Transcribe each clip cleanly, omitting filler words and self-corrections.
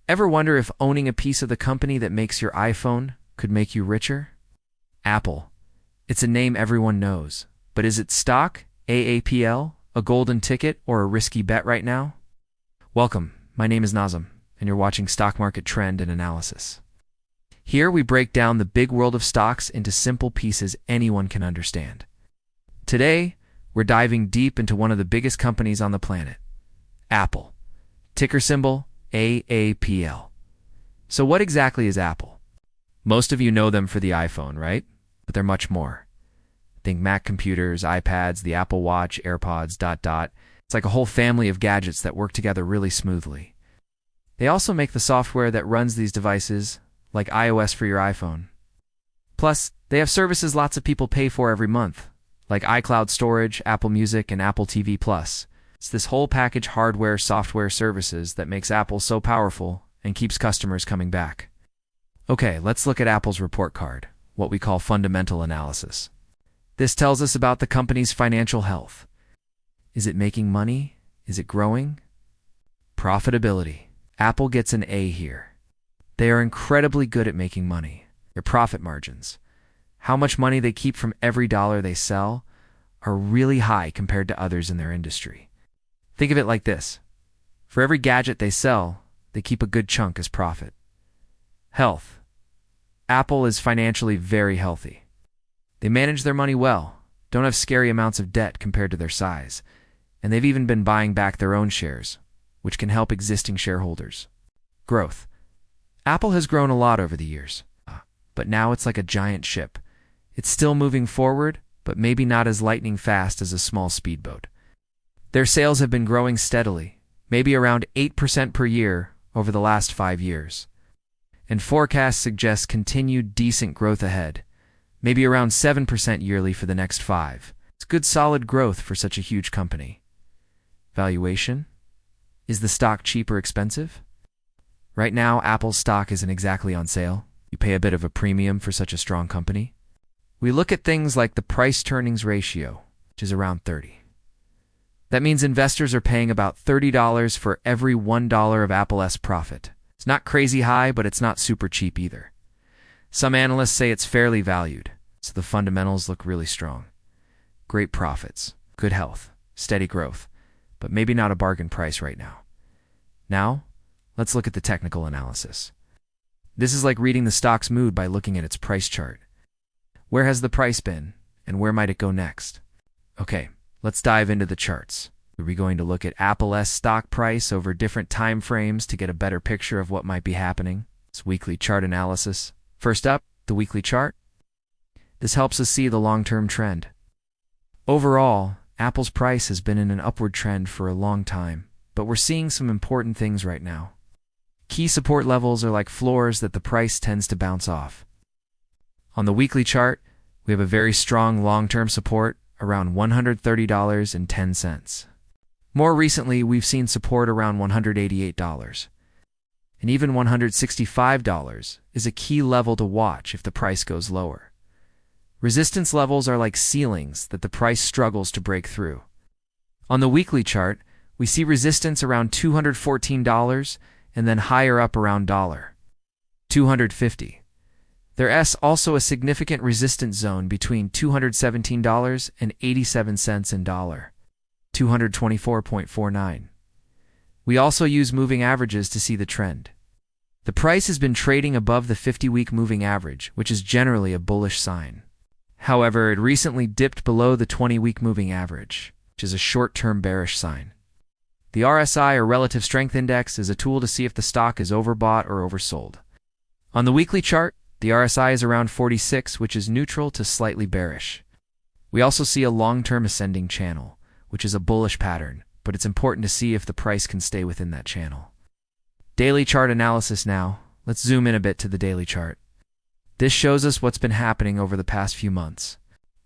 Ever wonder if owning a piece of the company that makes your iPhone could make you richer? Apple. It's a name everyone knows. But is it stock, AAPL, a golden ticket, or a risky bet right now? Welcome. My name is Nazam, and you're watching Stock Market Trend and Analysis. Here we break down the big world of stocks into simple pieces anyone can understand. Today, we're diving deep into one of the biggest companies on the planet, Apple. Ticker symbol AAPL. So what exactly is Apple? Most of you know them for the iPhone, right? But they're much more. Think Mac computers, iPads, the Apple Watch, AirPods, ... It's like a whole family of gadgets that work together really smoothly. They also make the software that runs these devices, like iOS for your iPhone. Plus, they have services lots of people pay for every month, like iCloud storage, Apple Music, and Apple TV+. It's this whole package hardware, software services that makes Apple so powerful and keeps customers coming back. Okay, let's look at Apple's report card, what we call fundamental analysis. This tells us about the company's financial health. Is it making money? Is it growing? Profitability. Apple gets an A here. They are incredibly good at making money. Their profit margins, how much money they keep from every dollar they sell, are really high compared to others in their industry. Think of it like this. For every gadget they sell, they keep a good chunk as profit. Health. Apple is financially very healthy. They manage their money well, don't have scary amounts of debt compared to their size, and they've even been buying back their own shares, which can help existing shareholders. Growth. Apple has grown a lot over the years, but now it's like a giant ship. It's still moving forward, but maybe not as lightning fast as a small speedboat. Their sales have been growing steadily, maybe around 8% per year over the last 5 years. And forecasts suggest continued decent growth ahead, maybe around 7% yearly for the next 5. It's good solid growth for such a huge company. Valuation? Is the stock cheap or expensive? Right now, Apple's stock isn't exactly on sale. You pay a bit of a premium for such a strong company. We look at things like the price-to-earnings ratio, which is around 30. That means investors are paying about $30 for every $1 of Apple's profit. It's not crazy high, but it's not super cheap either. Some analysts say it's fairly valued, so the fundamentals look really strong. Great profits, good health, steady growth, but maybe not a bargain price right now. Now, let's look at the technical analysis. This is like reading the stock's mood by looking at its price chart. Where has the price been, and where might it go next? Okay, let's dive into the charts. We're going to look at Apple's stock price over different time frames to get a better picture of what might be happening. It's weekly chart analysis. First up, the weekly chart. This helps us see the long-term trend. Overall, Apple's price has been in an upward trend for a long time, but we're seeing some important things right now. Key support levels are like floors that the price tends to bounce off. On the weekly chart, we have a very strong long-term support around $130.10. More recently, we've seen support around $188. And even $165 is a key level to watch if the price goes lower. Resistance levels are like ceilings that the price struggles to break through. On the weekly chart, we see resistance around $214 and then higher up around $250. There's also a significant resistance zone between $217.87 and $224.49. We also use moving averages to see the trend. The price has been trading above the 50-week moving average, which is generally a bullish sign. However, it recently dipped below the 20-week moving average, which is a short-term bearish sign. The RSI, or Relative Strength Index, is a tool to see if the stock is overbought or oversold. On the weekly chart, the RSI is around 46, which is neutral to slightly bearish. We also see a long-term ascending channel, which is a bullish pattern, but it's important to see if the price can stay within that channel. Daily chart analysis now. Let's zoom in a bit to the daily chart. This shows us what's been happening over the past few months.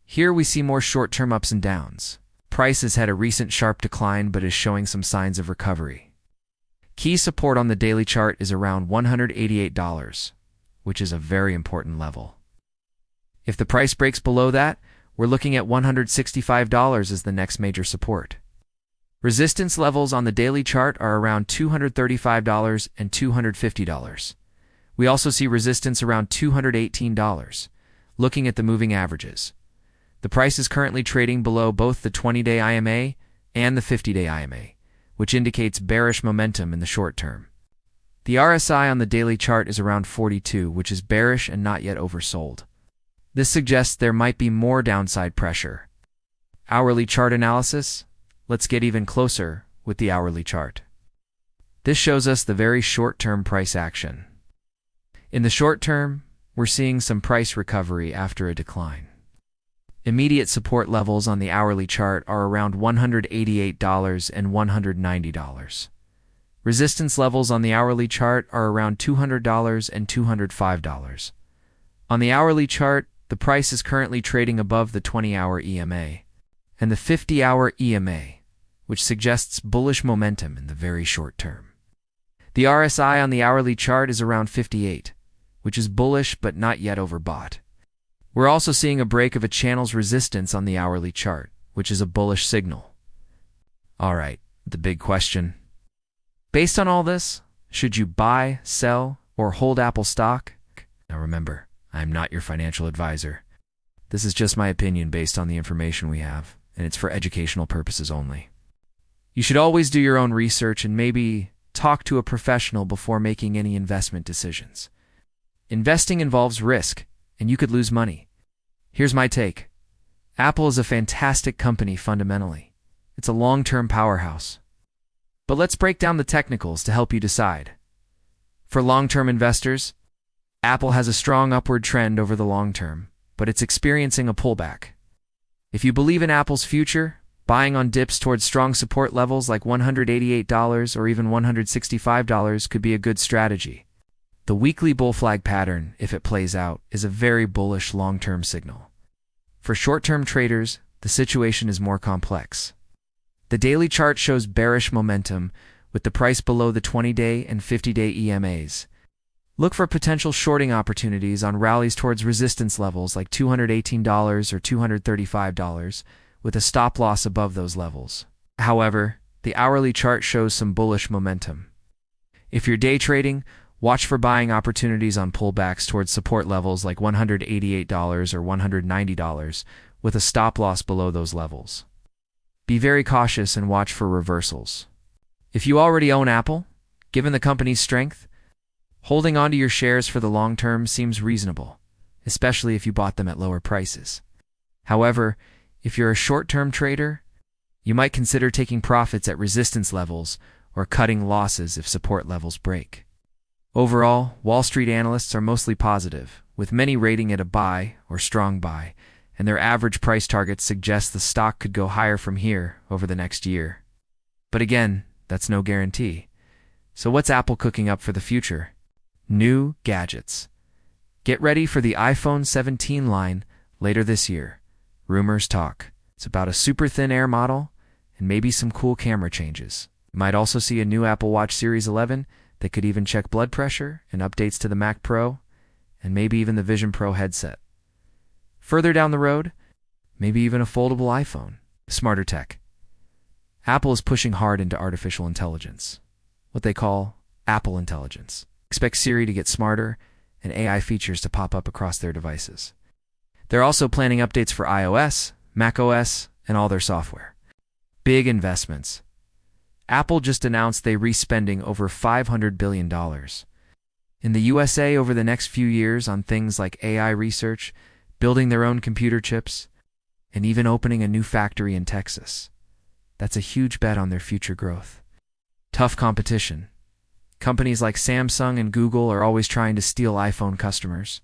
Here we see more short-term ups and downs. Price has had a recent sharp decline but is showing some signs of recovery. Key support on the daily chart is around $188, which is a very important level. If the price breaks below that, we're looking at $165 as the next major support. Resistance levels on the daily chart are around $235 and $250. We also see resistance around $218. Looking at the moving averages, the price is currently trading below both the 20-day IMA and the 50-day IMA, which indicates bearish momentum in the short term. The RSI on the daily chart is around 42, which is bearish and not yet oversold. This suggests there might be more downside pressure. Hourly chart analysis. Let's get even closer with the hourly chart. This shows us the very short-term price action. In the short term, we're seeing some price recovery after a decline. Immediate support levels on the hourly chart are around $188 and $190. Resistance levels on the hourly chart are around $200 and $205. On the hourly chart, the price is currently trading above the 20-hour EMA and the 50-hour EMA, which suggests bullish momentum in the very short term. The RSI on the hourly chart is around 58, which is bullish but not yet overbought. We're also seeing a break of a channel's resistance on the hourly chart, which is a bullish signal. All right, the big question. Based on all this, should you buy, sell, or hold Apple stock? Now remember, I'm not your financial advisor. This is just my opinion based on the information we have, and it's for educational purposes only. You should always do your own research and maybe talk to a professional before making any investment decisions. Investing involves risk, and you could lose money. Here's my take. Apple is a fantastic company fundamentally. It's a long-term powerhouse. But let's break down the technicals to help you decide. For long-term investors, Apple has a strong upward trend over the long term, but it's experiencing a pullback. If you believe in Apple's future, buying on dips towards strong support levels like $188 or even $165 could be a good strategy. The weekly bull flag pattern, if it plays out, is a very bullish long-term signal. For short-term traders, the situation is more complex. The daily chart shows bearish momentum with the price below the 20-day and 50-day EMAs. Look for potential shorting opportunities on rallies towards resistance levels like $218 or $235 with a stop loss above those levels. However, the hourly chart shows some bullish momentum. If you're day trading, watch for buying opportunities on pullbacks towards support levels like $188 or $190 with a stop loss below those levels. Be very cautious and watch for reversals. If you already own Apple, given the company's strength, holding onto your shares for the long term seems reasonable, especially if you bought them at lower prices. However, if you're a short-term trader, you might consider taking profits at resistance levels or cutting losses if support levels break. Overall, Wall Street analysts are mostly positive, with many rating it a buy or strong buy, and their average price targets suggest the stock could go higher from here over the next year. But again, that's no guarantee. So what's Apple cooking up for the future? New gadgets. Get ready for the iPhone 17 line later this year. Rumors talk. It's about a super thin air model and maybe some cool camera changes. You might also see a new Apple Watch Series 11 that could even check blood pressure and updates to the Mac Pro and maybe even the Vision Pro headset. Further down the road, maybe even a foldable iPhone. Smarter tech. Apple is pushing hard into artificial intelligence, what they call Apple Intelligence. Expect Siri to get smarter and AI features to pop up across their devices. They're also planning updates for iOS, macOS, and all their software. Big investments. Apple just announced they're re-spending over $500 billion in the USA over the next few years on things like AI research, building their own computer chips, and even opening a new factory in Texas. That's a huge bet on their future growth. Tough competition. Companies like Samsung and Google are always trying to steal iPhone customers.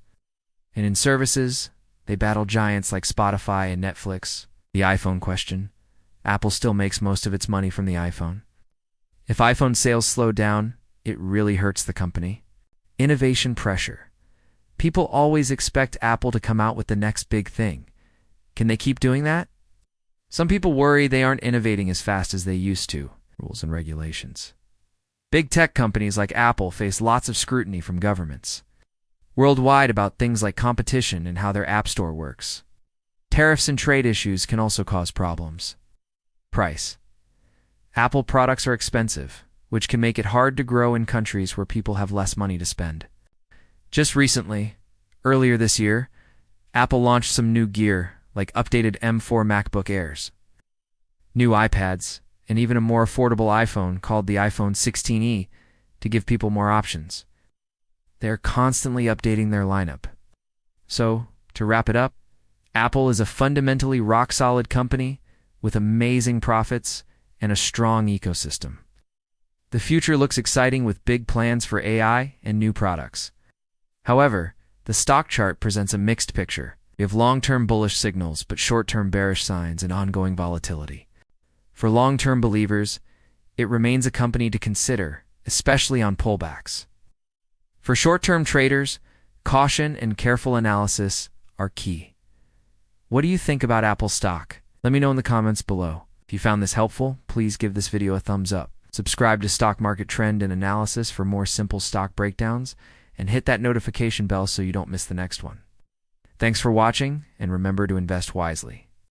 And in services, they battle giants like Spotify and Netflix. The iPhone question. Apple still makes most of its money from the iPhone. If iPhone sales slow down, it really hurts the company. Innovation pressure. People always expect Apple to come out with the next big thing. Can they keep doing that? Some people worry they aren't innovating as fast as they used to. Rules and regulations. Big tech companies like Apple face lots of scrutiny from governments worldwide about things like competition and how their app store works. Tariffs and trade issues can also cause problems. Price. Apple products are expensive, which can make it hard to grow in countries where people have less money to spend. Just recently, earlier this year, Apple launched some new gear like updated M4 MacBook Airs, new iPads, and even a more affordable iPhone called the iPhone 16e to give people more options. They're constantly updating their lineup. So, to wrap it up, Apple is a fundamentally rock-solid company with amazing profits and a strong ecosystem. The future looks exciting with big plans for AI and new products. However, the stock chart presents a mixed picture. We have long-term bullish signals, but short-term bearish signs and ongoing volatility. For long-term believers, it remains a company to consider, especially on pullbacks. For short-term traders, caution and careful analysis are key. What do you think about Apple stock? Let me know in the comments below. If you found this helpful, please give this video a thumbs up. Subscribe to Stock Market Trend and Analysis for more simple stock breakdowns, and hit that notification bell so you don't miss the next one. Thanks for watching, and remember to invest wisely.